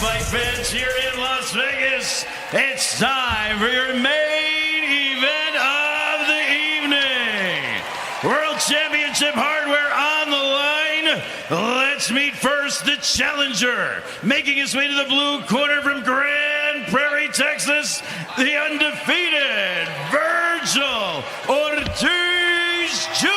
fight fans here in Las Vegas. It's time for your main event of the evening. World Championship hardware on the line. Let's meet first the challenger. Making his way to the blue corner from Grand Prairie, Texas, the undefeated Virgil Ortiz Jr.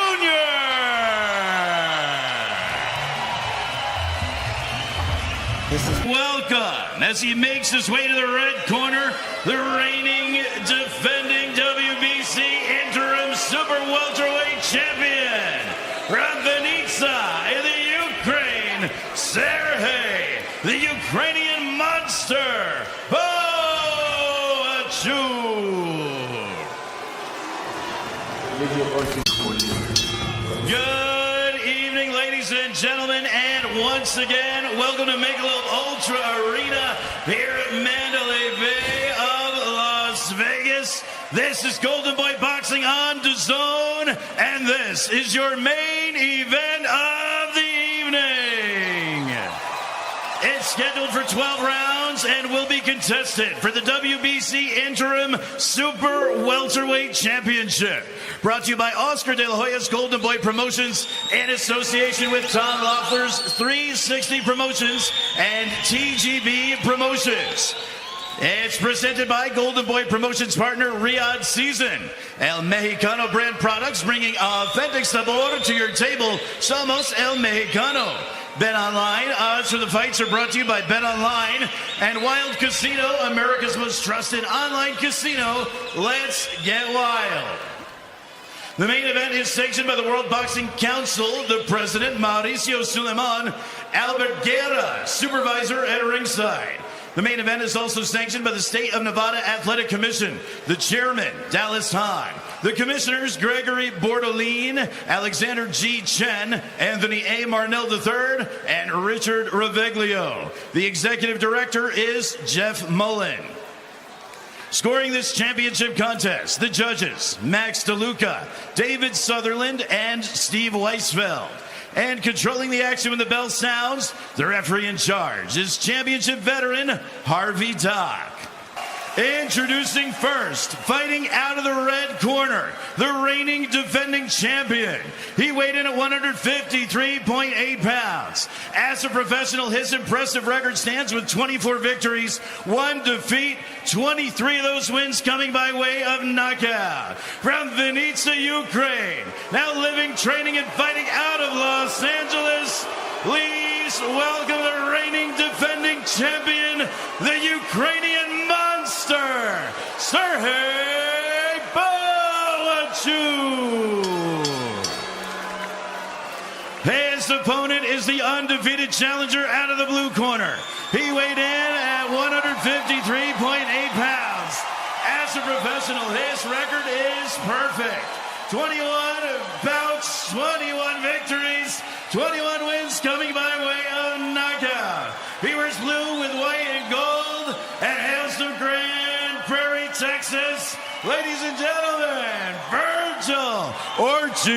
Welcome as he makes his way to the red corner, the reigning, defending WBC interim super welterweight champion from Vinnytsia in the Ukraine, Sergey, the Ukrainian monster, Buhachuk. Good evening, ladies and gentlemen, and once again, welcome to Michelob Ultra Arena here at Mandalay Bay of Las Vegas. This is Golden Boy Boxing on DAZN, and this is your main event of the evening. It's scheduled for 12 rounds and will be contested for the WBC Interim Super Welterweight Championship. Brought to you by Oscar De La Hoya's Golden Boy Promotions in association with Tom Loeffler's 360 Promotions and TGB Promotions. It's presented by Golden Boy Promotions partner Riyadh Season. El Mexicano brand products bringing authentic sabor to your table. Somos El Mexicano. Bet Online. Odds for the fights are brought to you by Bet Online and Wild Casino, America's most trusted online casino. Let's get wild. The main event is sanctioned by the World Boxing Council, the president, Mauricio Suleiman, Albert Guerra, supervisor at ringside. The main event is also sanctioned by the State of Nevada Athletic Commission, the chairman, Dallas Hahn, the commissioners, Gregory Bordolin, Alexander G. Chen, Anthony A. Marnell III, and Richard Reveglio. The executive director is Jeff Mullen. Scoring this championship contest, the judges, Max DeLuca, David Sutherland, and Steve Weisfeld. And controlling the action when the bell sounds, the referee in charge is championship veteran Harvey Dock. Introducing first, fighting out of the red corner, the reigning defending champion. He weighed in at 153.8 pounds. As a professional, his impressive record stands with 24 victories, 1 defeat, 23 of those wins coming by way of knockout. From Vinnytsia, Ukraine, now living, training, and fighting out of Los Angeles, please welcome the reigning defending champion, the Ukrainian monster, Sergey Buhachuk. His opponent is the undefeated challenger out of the blue corner. He weighed in at 153.8 pounds. As a professional, his record is perfect. 21 bouts, 21 victories, 21 wins coming by way of knockout. He wears blue with white and gold and hails from Grand Prairie, Texas. Ladies and gentlemen, Virgil Ortiz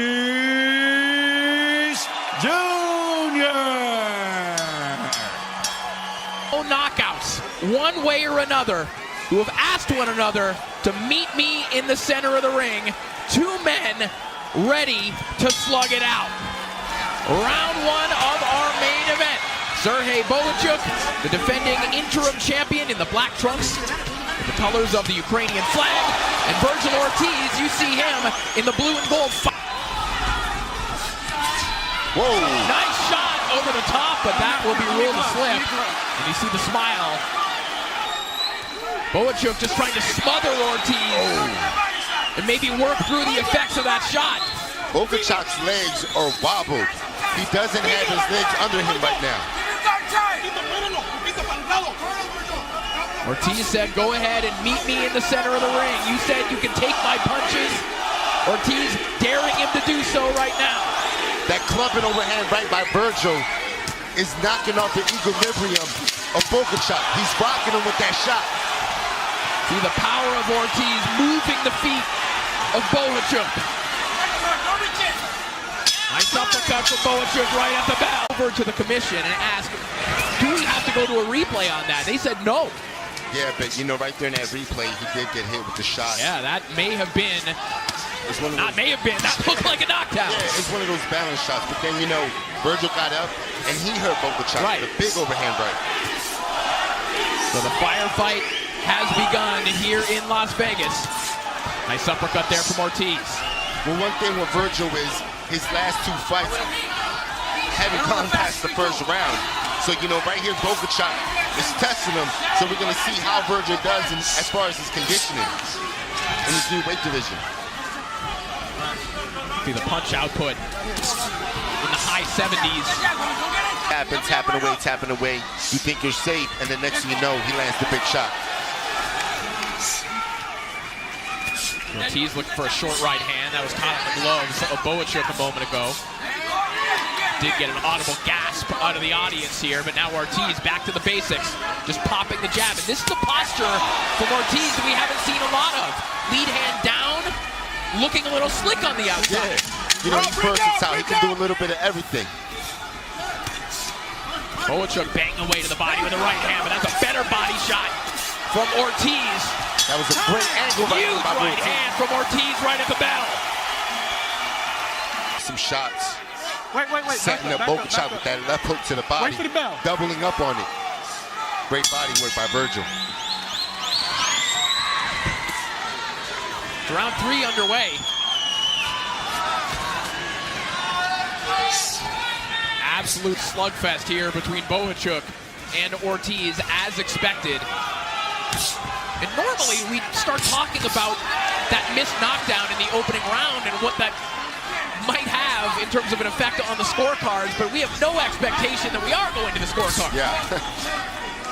Jr. Knockouts, one way or another, who have asked one another to meet me in the center of the ring. Two men ready to slug it out. Round one of our main event. Sergey Buhachuk, the defending interim champion in the black trunks with the colors of the Ukrainian flag. And Virgil Ortiz, you see him in the blue and gold. Whoa! Nice shot over the top, but that will be ruled a slip. And you see the smile. Buhachuk just trying to smother Ortiz and maybe work through the effects of that shot. Buhachuk's legs are wobbled. He doesn't have his legs under him right now. Ortiz said, go ahead and meet me in the center of the ring. You said you can take my punches. Ortiz daring him to do so right now. That clumping overhand right by Virgil is knocking off the equilibrium of Buhachuk. He's rocking him with that shot. See the power of Ortiz moving the feet of Buhachuk. Nice uppercut for Buhachuk right at the bell. Over to the commission and ask, do we have have to go to a replay on that. They said no. Yeah, but you know, right there in that replay, he did get hit with the shot. Yeah, that may have been, that looked like a knockdown. Yeah, it's one of those balance shots. But then, you know, Virgil got up and he hurt Buhachuk with a big overhand right. So the firefight has begun here in Las Vegas. Nice uppercut there from Ortiz. Well, one thing with Virgil is his last 2 fights haven't gone past the first round. So, you know, right here, Buhachuk is testing him. So we're going to see how Virgil does as far as his conditioning in his new weight division. See the punch output in the high 70s. Tapping away. You think you're safe, and the next thing you know, he lands the big shot. Ortiz looking for a short right hand. That was caught in the gloves of Buhachuk a moment ago. Did get an audible gasp out of the audience here, but now Ortiz back to the basics, just popping the jab. And this is the posture from Ortiz that we haven't seen a lot of. Lead hand down, looking a little slick on the outside. Yeah. You know, he's versatile. He can do a little bit of everything. Buhachuk banging away to the body with the right hand, but that's a better body shot from Ortiz. That was a great angle by Huge right hand from Ortiz right at the bell. Some shots. Wait. Setting up Buhachuk with that left hook to the body. Wait for the bell. Doubling up on it. Great body work by Virgil. Round 3 underway. Absolute slugfest here between Buhachuk and Ortiz, as expected. And normally we start talking about that missed knockdown in the opening round and what that might have in terms of an effect on the scorecards, but we have no expectation that we are going to the scorecard. Yeah.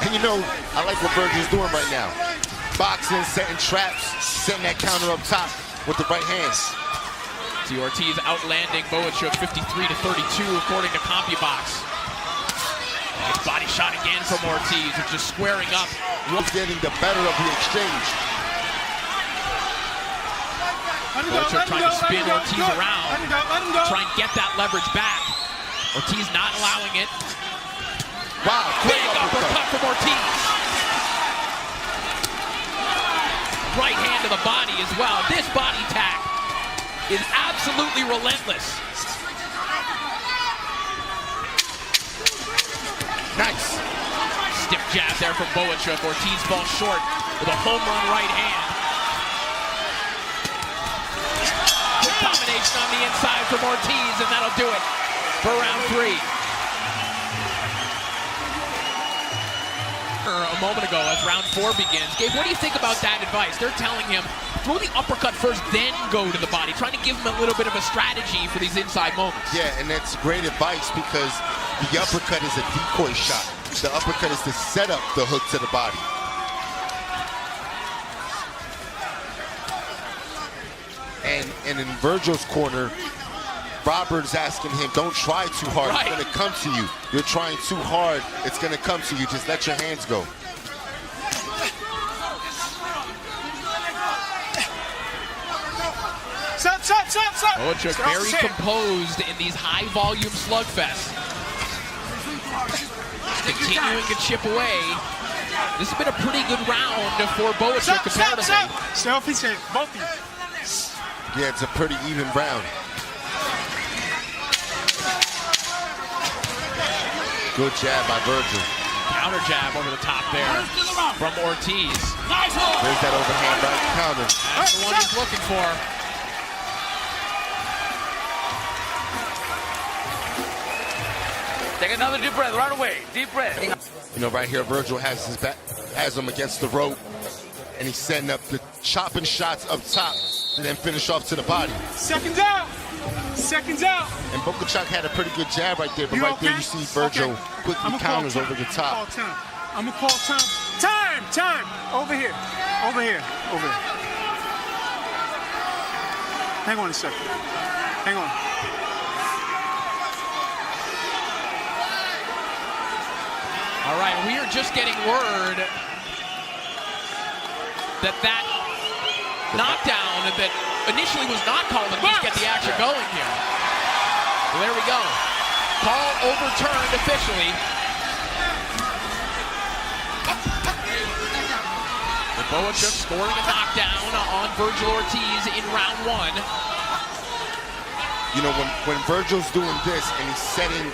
And you know, I like what Virgil's doing right now. Boxing, setting traps, setting that counter up top with the right hands. See Ortiz outlanding Buhachuk 53-32 according to CompuBox. Nice body shot again from Ortiz, just squaring up. Getting the better of the exchange. Buhachuk trying to spin Ortiz around, try and get that leverage back. Ortiz not allowing it. Wow, Big uppercut from Ortiz. Right hand to the body as well. This body tack is absolutely relentless. Nice. Stiff jab there from Buhachuk. Ortiz falls short with a home run right hand. Good combination on the inside from Ortiz, and that'll do it for round 3. A moment ago as round 4 begins. Gabe, what do you think about that advice? They're telling him, throw the uppercut first, then go to the body, trying to give him a little bit of a strategy for these inside moments. Yeah, and that's great advice because the uppercut is a decoy shot. The uppercut is to set up the hook to the body. And in Virgil's corner, Robert's asking him, don't try too hard. Right. It's going to come to you. You're trying too hard. It's going to come to you. Just let your hands go. Stop. Buhachuk very composed in these high-volume slugfests. Continuing to chip away. This has been a pretty good round for Buhachuk comparatively. Selfie, both of you. Yeah, it's a pretty even round. Good jab by Virgil. Counter jab over the top there from Ortiz. There's that overhand right counter. That's the one he's looking for. Take another deep breath, right away. Deep breath. You know, right here, Virgil has his back, has him against the rope, and he's setting up the chopping shots up top, and then finish off to the body. Seconds out. And Buhachuk had a pretty good jab right there, but right there you see Virgil quickly counters over the top. I'm gonna call time. Time. Over here. Hang on a second. Hang on. All right, we are just getting word that knockdown that initially was not called, and let's get the action going here. Well, there we go. Call overturned officially. Buhachuk scoring a knockdown on Virgil Ortiz in round 1. You know, when Virgil's doing this and he's setting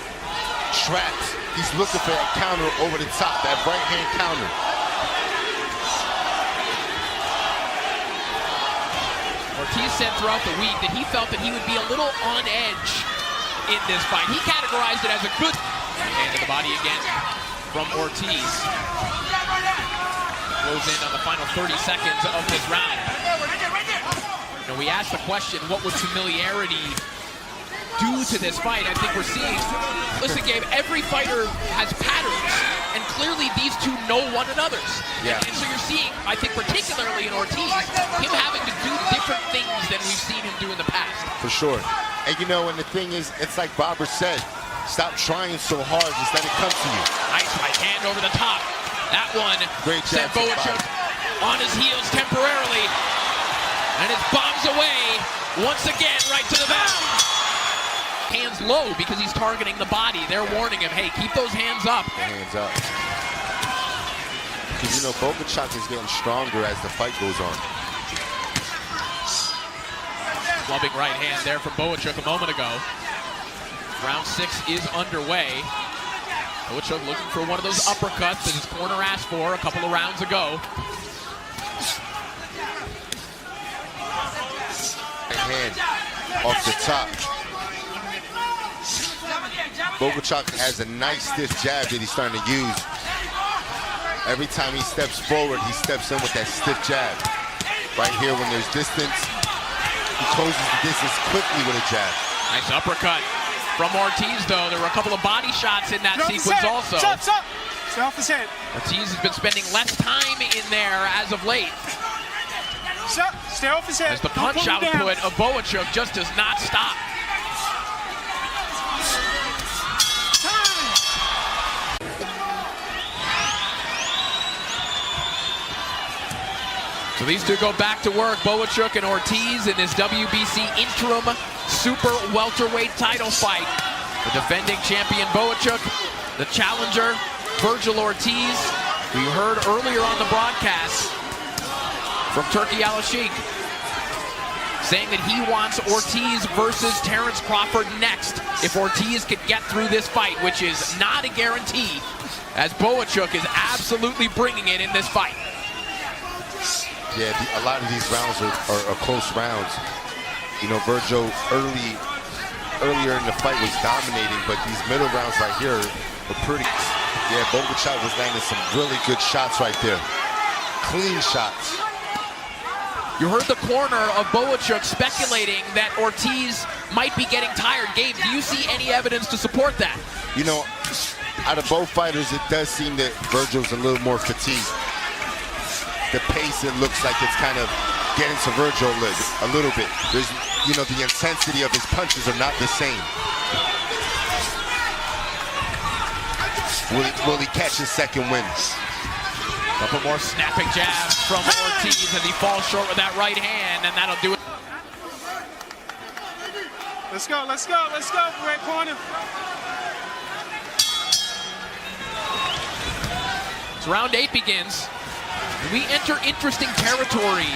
traps, he's looking for that counter over the top, that right-hand counter. Ortiz said throughout the week that he felt that he would be a little on edge in this fight. He categorized it as a good hand to the body again from Ortiz. Goes in on the final 30 seconds of this round. You know, we asked the question, what would familiarity do to this fight? I think we're seeing, listen, Gabe, every fighter has patterns, and clearly these two know one another's. Yeah. And so you're seeing, I think particularly in Ortiz, him having to do different things than we've seen him do in the past. For sure. And you know, and the thing is, it's like Bobber said, stop trying so hard, just let it come to you. Nice right hand over the top. That one Great sent jab to Buhachuk on his heels temporarily. And it bombs away once again right to the back. Hands low because he's targeting the body. They're warning him, hey, keep those hands up. The hands up. Because, you know, Buhachuk is getting stronger as the fight goes on. Clubbing right hand there from Buhachuk a moment ago. Round 6 is underway. Buhachuk looking for one of those uppercuts that his corner asked for a couple of rounds ago. Right hand off the top. Buhachuk has a nice stiff jab that he's starting to use. Every time he steps forward, he steps in with that stiff jab. Right here when there's distance, he closes the distance quickly with a jab. Nice uppercut from Ortiz, though. There were a couple of body shots in that sequence also. Stop. Stay off his head. Ortiz has been spending less time in there as of late. Stop. Stay off his head. As the punch output of Buhachuk just does not stop. So these two go back to work, Buhachuk and Ortiz, in this WBC interim super welterweight title fight. The defending champion Buhachuk, the challenger Virgil Ortiz. We heard earlier on the broadcast from Turkey Al-Sheikh saying that he wants Ortiz versus Terrence Crawford next if Ortiz could get through this fight, which is not a guarantee, as Buhachuk is absolutely bringing it in this fight. Yeah, a lot of these rounds are close rounds. You know, Virgil earlier in the fight was dominating, but these middle rounds right here are pretty. Yeah, Buhachuk was landing some really good shots right there. Clean shots. You heard the corner of Buhachuk speculating that Ortiz might be getting tired. Gabe, do you see any evidence to support that? You know, out of both fighters, it does seem that Virgil's a little more fatigued. The pace, it looks like it's kind of getting to Virgil a little bit. There's, you know, the intensity of his punches are not the same. Will he catch his second win? Couple more snapping jabs from Ortiz as he falls short with that right hand, and that'll do it. Let's go, red corner. So round 8 begins. We enter interesting territory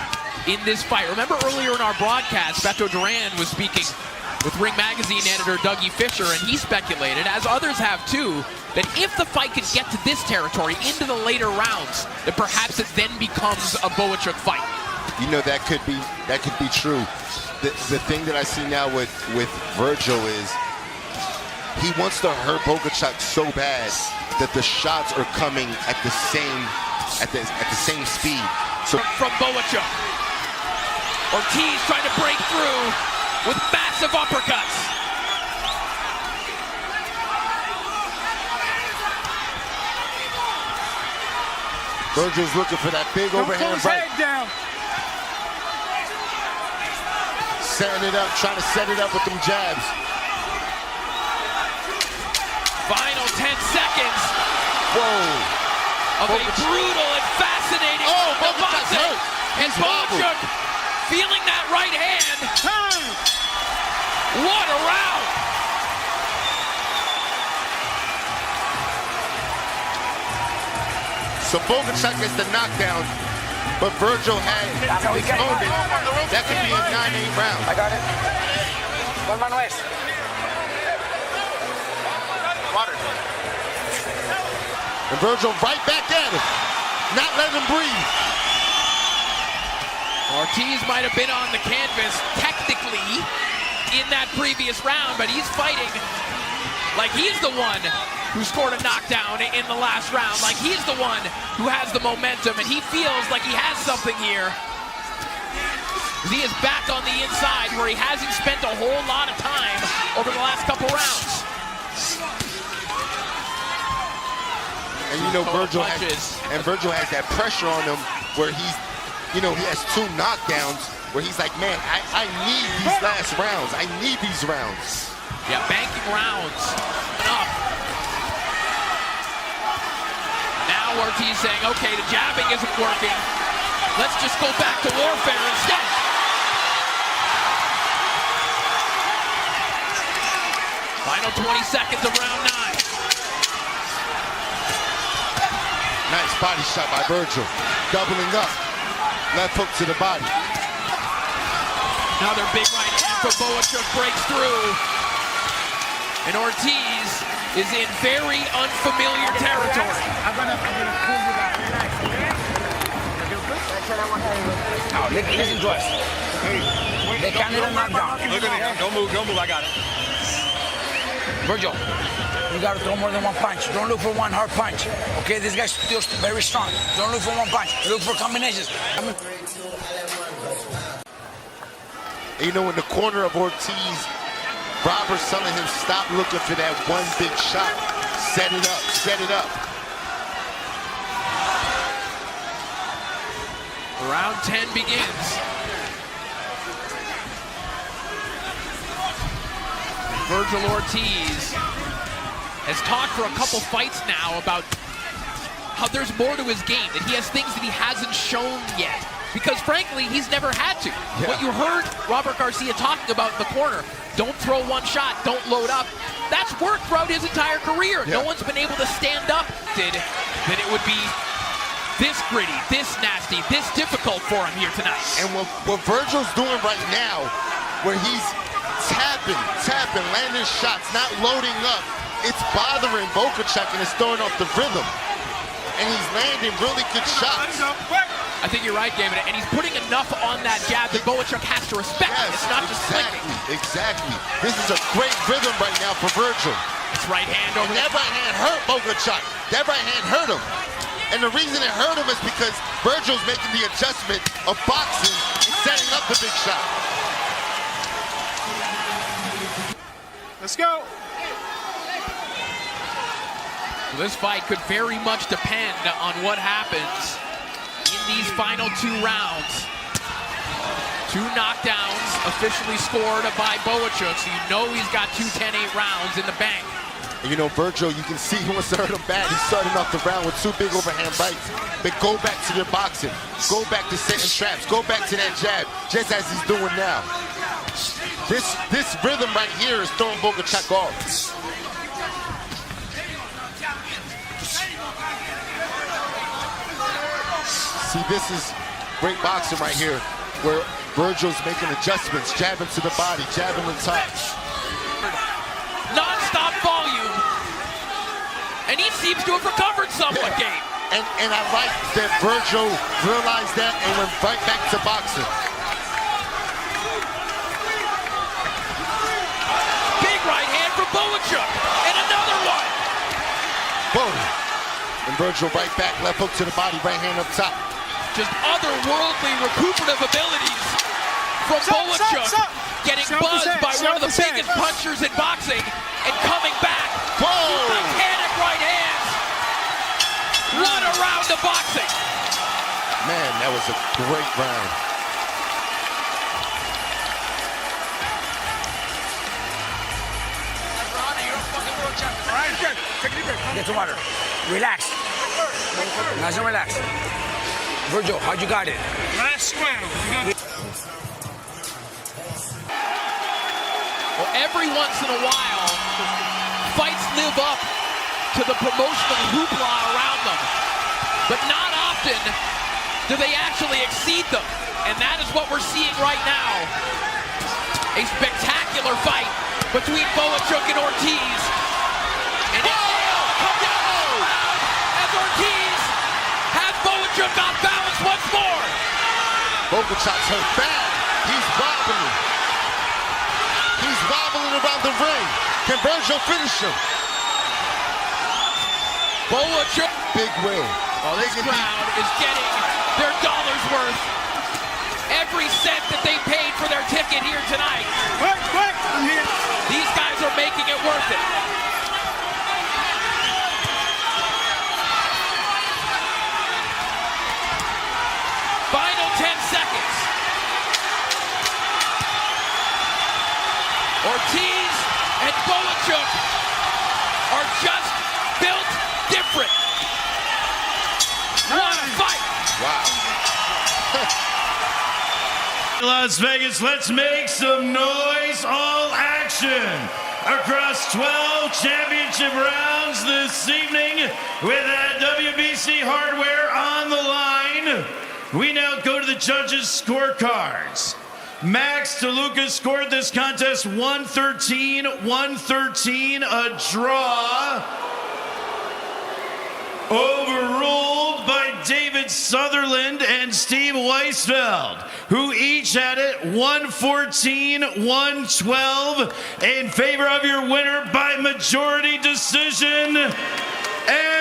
in this fight. Remember earlier in our broadcast, Beto Duran was speaking with Ring Magazine editor Dougie Fisher, and he speculated, as others have too, that if the fight could get to this territory, into the later rounds, that perhaps it then becomes a Buhachuk fight. You know, that could be true. The thing that I see now with Virgil is he wants to hurt Buhachuk so bad that the shots are coming at the same speed. So from Buhachuk, Ortiz trying to break through with massive uppercuts. Virgil's looking for that big overhand right. Down. Setting it up, trying to set it up with them jabs. Final 10 seconds. Whoa. Of a brutal and fascinating Buhachuk. And Buhachuk feeling that right hand. Time. What a round. So Buhachuk gets the knockdown. but Virgil had his moment. That could be a 9-8 round. I got it. One man west. Water. And Virgil right back at him. Not letting him breathe. Ortiz might have been on the canvas technically in that previous round, but he's fighting like he's the one who scored a knockdown in the last round, like he's the one who has the momentum, and he feels like he has something here. He is back on the inside where he hasn't spent a whole lot of time over the last couple rounds. And you know, Virgil has that pressure on him where he's, you know, he has 2 knockdowns where he's like, man, I need these last rounds. I need these rounds. Yeah, banking rounds. Enough. Now Ortiz saying, okay, the jabbing isn't working. Let's just go back to warfare instead. Final 20 seconds of round 9. Nice body shot by Virgil. Doubling up. Left hook to the body. Another big right hand for Buhachuk breaks through. And Ortiz is in very unfamiliar territory. I'm gonna pull you back. Relax, okay? Now, listen to us. They can't let him knock down. Look at me. Don't move, I got it. Virgil, you gotta throw more than 1 punch. Don't look for 1 hard punch. Okay, this guy's still very strong. Don't look for 1 punch. Look for combinations. You know, in the corner of Ortiz, Robert's telling him, stop looking for that 1 big shot. Set it up, set it up. Round 10 begins. Virgil Ortiz has talked for a couple fights now about how there's more to his game, that he has things that he hasn't shown yet. Because frankly, he's never had to. Yeah. What you heard Robert Garcia talking about in the corner, don't throw 1 shot, don't load up, that's worked throughout his entire career. Yeah. No one's been able to stand up that it would be this gritty, this nasty, this difficult for him here tonight. And what Virgil's doing right now, where he's tapping, landing shots, not loading up, it's bothering Buhachuk and it's throwing off the rhythm. And he's landing really good shots. I think you're right, David, and he's putting enough on that jab that Buhachuk has to respect. Yes, it's not just clicking. Exactly. This is a great rhythm right now for Virgil. It's right hand over And that right hand hurt Buhachuk. That right hand hurt him. And the reason it hurt him is because Virgil's making the adjustment of boxing and setting up the big shot. Let's go. This fight could very much depend on what happens in these final 2 rounds. 2 knockdowns officially scored by Buhachuk, so you know he's got 2 10-8 rounds in the bank. And you know, Virgil, you can see he wants to hurt him bad. He's starting off the round with 2 big overhand rights. But go back to your boxing. Go back to setting traps. Go back to that jab, just as he's doing now. This rhythm right here is throwing Buhachuk off. See, this is great boxing right here, where Virgil's making adjustments, jabbing to the body, jabbing the top. Non-stop volume. And he seems to have recovered somewhat, Gabe. And I like that Virgil realized that and went right back to boxing. Big right hand for Buhachuk. And another one. Boom. And Virgil right back, left hook to the body, right hand up top. Just otherworldly recuperative abilities from Buhachuk. Getting buzzed by one of the biggest punchers in boxing and coming back. Titanic right hands. What a round of boxing. Man, that was a great round. All right, good. Take a deep breath. Get some water. Relax. Nice and relax. Virgil, how'd you got it? Last round. Well, every once in a while, fights live up to the promotional hoopla around them. But not often do they actually exceed them? And that is what we're seeing right now. A spectacular fight between Buhachuk and Ortiz. And come down as Ortiz has Buhachuk off balance once more. Buhachuk's hurt bad. He's wobbling. He's wobbling around the ring. Can Virgil finish him? Buhachuk. Big win. Oh, this crowd is getting their dollar's worth. Every cent that they paid for their ticket here tonight. Quick, quick, I'm here. These guys are making it worth it. Final 10 seconds. Ortiz and Buhachuk are just built different. What a fight. Wow. Las Vegas, let's make some noise. All action across 12 championship rounds this evening with that WBC hardware on the line. We now go to the judges' scorecards. Max DeLuca scored this contest 113-113, a draw. Overruled by David Sutherland and Steve Weisfeld, who each had it 114-112 in favor of your winner by majority decision. And